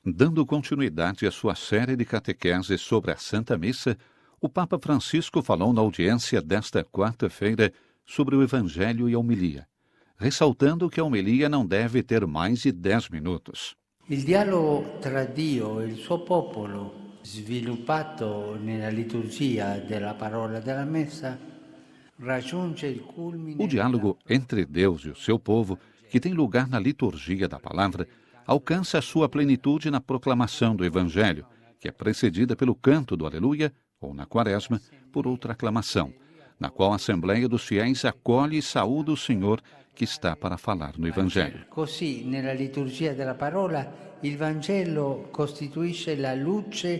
Dando continuidade à sua série de catequeses sobre a Santa Missa, o Papa Francisco falou na audiência desta quarta-feira sobre o Evangelho e a homilia, ressaltando que a homilia não deve ter mais de 10 minutos. Il dialogo tra Dio e il suo popolo, sviluppato nella liturgia della parola della messa, raggiunge il culmine. O diálogo entre Deus e o seu povo, que tem lugar na liturgia da palavra, alcança a sua plenitude na proclamação do Evangelho, que é precedida pelo canto do Aleluia, ou na Quaresma, por outra aclamação, na qual a Assembleia dos Fiéis acolhe e saúda o Senhor que está para falar no Evangelho. Così, nella liturgia della parola, il Vangelo costituisce la luce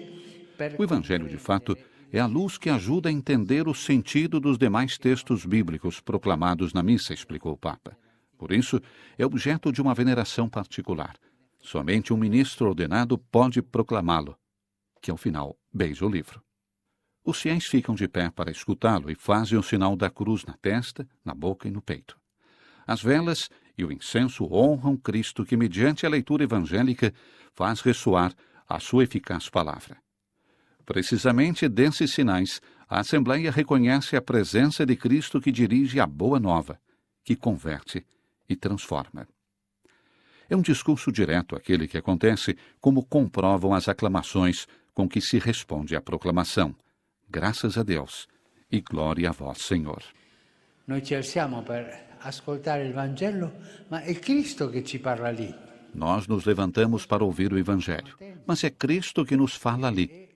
per. O Evangelho, de fato, é a luz que ajuda a entender o sentido dos demais textos bíblicos proclamados na missa, explicou o Papa. Por isso, é objeto de uma veneração particular. Somente um ministro ordenado pode proclamá-lo, que ao final beija o livro. Os fiéis ficam de pé para escutá-lo e fazem o sinal da cruz na testa, na boca e no peito. As velas e o incenso honram Cristo que, mediante a leitura evangélica, faz ressoar a sua eficaz palavra. Precisamente desses sinais, a Assembleia reconhece a presença de Cristo que dirige a boa nova, que converte e transforma. É um discurso direto aquele que acontece, como comprovam as aclamações com que se responde à proclamação. Graças a Deus e glória a vós, Senhor. Noi ci alziamo per ascoltare il Vangelo, ma è Cristo che ci parla lì. Nós nos levantamos para ouvir o Evangelho, mas é Cristo que nos fala ali.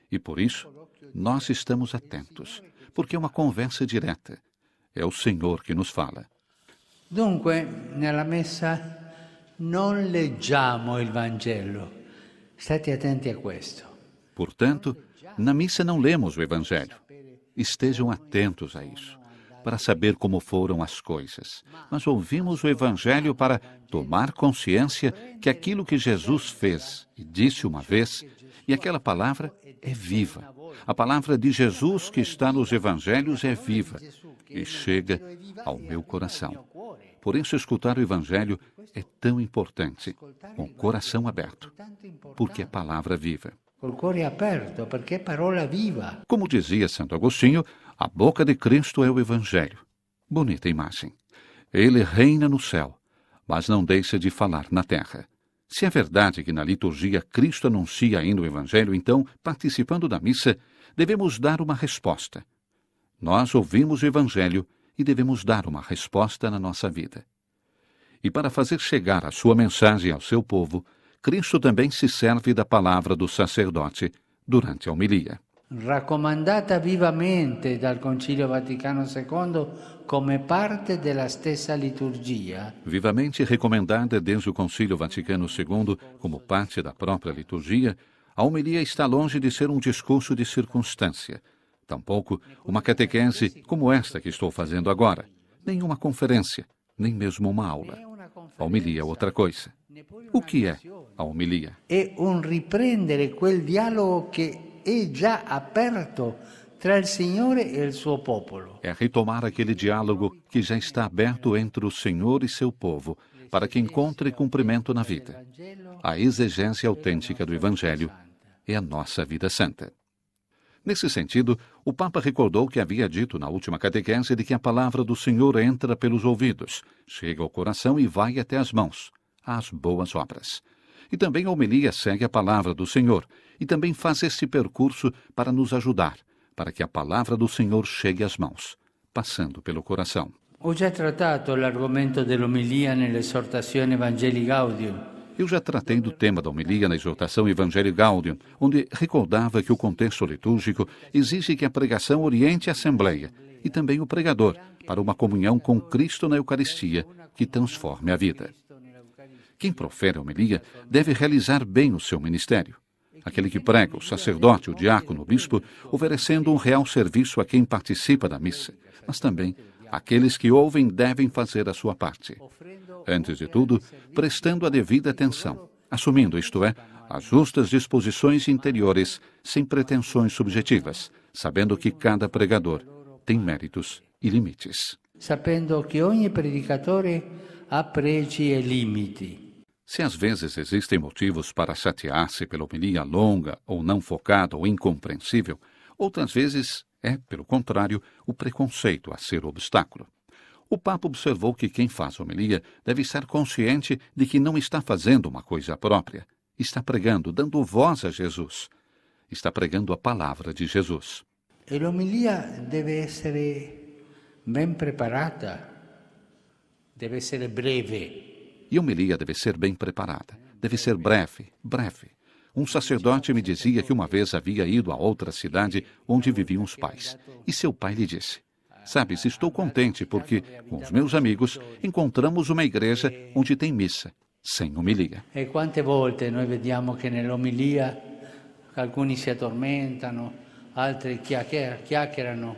E por isso, nós estamos atentos, porque é uma conversa direta. É o Senhor que nos fala. Dunque, nella messa non leggiamo il Vangelo. State attenti a questo. Portanto, na missa não lemos o Evangelho. Estejam atentos a isso, para saber como foram as coisas. Mas ouvimos o Evangelho para tomar consciência que aquilo que Jesus fez e disse uma vez, e aquela palavra é viva. A palavra de Jesus que está nos Evangelhos é viva e chega ao meu coração. Por isso, escutar o Evangelho é tão importante, com o coração aberto, porque é palavra viva. Col cuore aperto, perché è parola viva. Como dizia Santo Agostinho, a boca de Cristo é o Evangelho. Bonita imagem. Ele reina no céu, mas não deixa de falar na terra. Se é verdade que na liturgia Cristo anuncia ainda o Evangelho, então, participando da missa, devemos dar uma resposta. Nós ouvimos o Evangelho e devemos dar uma resposta na nossa vida. E para fazer chegar a sua mensagem ao seu povo, Cristo também se serve da palavra do sacerdote durante a homilia. Raccomandata vivamente dal Concilio Vaticano II come parte della stessa liturgia. Vivamente recomendada desde o Concílio Vaticano II como parte da própria liturgia, a homilia está longe de ser um discurso de circunstância, tampouco uma catequese como esta que estou fazendo agora, nem uma conferência, nem mesmo uma aula. A homilia é outra coisa. O que é a homilia? È un riprendere quel dialogo che è già aperto tra il Signore e il suo popolo. É retomar aquele diálogo que já está aberto entre o Senhor e seu povo, para que encontre cumprimento na vida. A exegese autêntica do Evangelho é a nossa vida santa. Nesse sentido, o Papa recordou que havia dito na última catequese de que a palavra do Senhor entra pelos ouvidos, chega ao coração e vai até as mãos, às boas obras. E também a homilia segue a palavra do Senhor, e também faz esse percurso para nos ajudar, para que a palavra do Senhor chegue às mãos, passando pelo coração. Ho già trattato l'argomento dell'omilia nell'esortazione Evangelii Gaudium. Eu já tratei do tema da homilia na exortação Evangelii Gaudium, onde recordava que o contexto litúrgico exige que a pregação oriente a Assembleia e também o pregador para uma comunhão com Cristo na Eucaristia que transforme a vida. Quem profere a homilia deve realizar bem o seu ministério. Aquele que prega, o sacerdote, o diácono, o bispo, oferecendo um real serviço a quem participa da missa, mas também aqueles que ouvem devem fazer a sua parte. Antes de tudo, prestando a devida atenção, assumindo, isto é, as justas disposições interiores, sem pretensões subjetivas, sabendo que cada pregador tem méritos e limites. Sapendo che ogni predicatore ha pregi e limiti. Se às vezes existem motivos para chatear-se pela homilia longa ou não focada ou incompreensível, outras vezes é, pelo contrário, o preconceito a ser o obstáculo. O Papa observou que quem faz homilia deve estar consciente de que não está fazendo uma coisa própria. Está pregando, dando voz a Jesus. Está pregando a palavra de Jesus. E l'omilia deve essere ben preparata, deve essere breve. E a homilia deve ser bem preparada, deve ser breve. Um sacerdote me dizia que uma vez havia ido a outra cidade onde viviam os pais. E seu pai lhe disse: "Sabes, estou contente porque, com os meus amigos, encontramos uma igreja onde tem missa, sem homilia." E quante volte noi vediamo che nell'omilia alcuni si addormentano, altri chiacchierano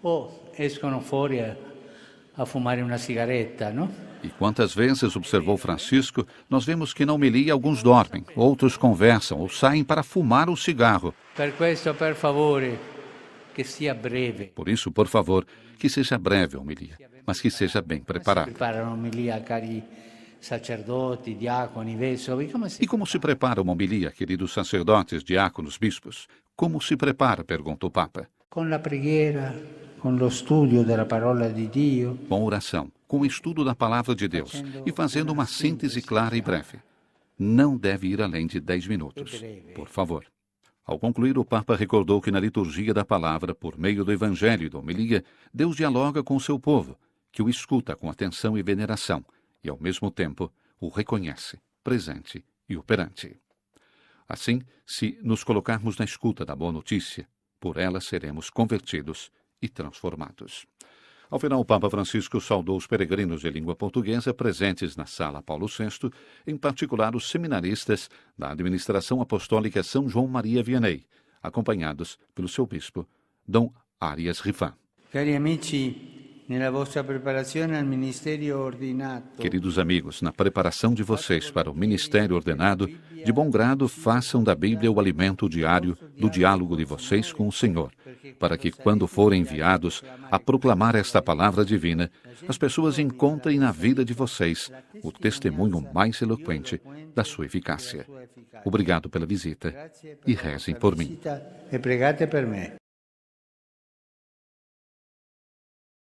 o escono fuori a fumare una sigaretta, no? E quantas vezes, observou Francisco, nós vemos que na homilia alguns dormem, outros conversam ou saem para fumar o cigarro. Per questo, per favore, che sia breve. Por isso, por favor, que seja breve a homilia, mas que seja bem preparada. Prepara un'omilia, cari sacerdoti, diaconi, vescovi, come si... E como se prepara uma homilia, queridos sacerdotes, diáconos, bispos? Como se prepara, pergunta o Papa. Con la preghiera, con lo studio della parola di Dio. Com oração, com o estudo da palavra de Deus e fazendo uma síntese clara e breve. Não deve ir além de 10 minutos, por favor. Ao concluir, o Papa recordou que na liturgia da palavra, por meio do Evangelho e da homilia, Deus dialoga com o seu povo, que o escuta com atenção e veneração, e ao mesmo tempo o reconhece, presente e operante. Assim, se nos colocarmos na escuta da boa notícia, por ela seremos convertidos e transformados. Ao final, o Papa Francisco saudou os peregrinos de língua portuguesa presentes na Sala Paulo VI, em particular os seminaristas da Administração Apostólica São João Maria Vianney, acompanhados pelo seu bispo, Dom Arias Rifan. Cari amici, nella vostra preparazione al ministero ordinato. Queridos amigos, na preparação de vocês para o ministério ordenado, de bom grado façam da Bíblia o alimento diário do diálogo de vocês com o Senhor, para que, quando forem enviados a proclamar esta palavra divina, as pessoas encontrem na vida de vocês o testemunho mais eloquente da sua eficácia. Obrigado pela visita e rezem por mim. E pregate per me.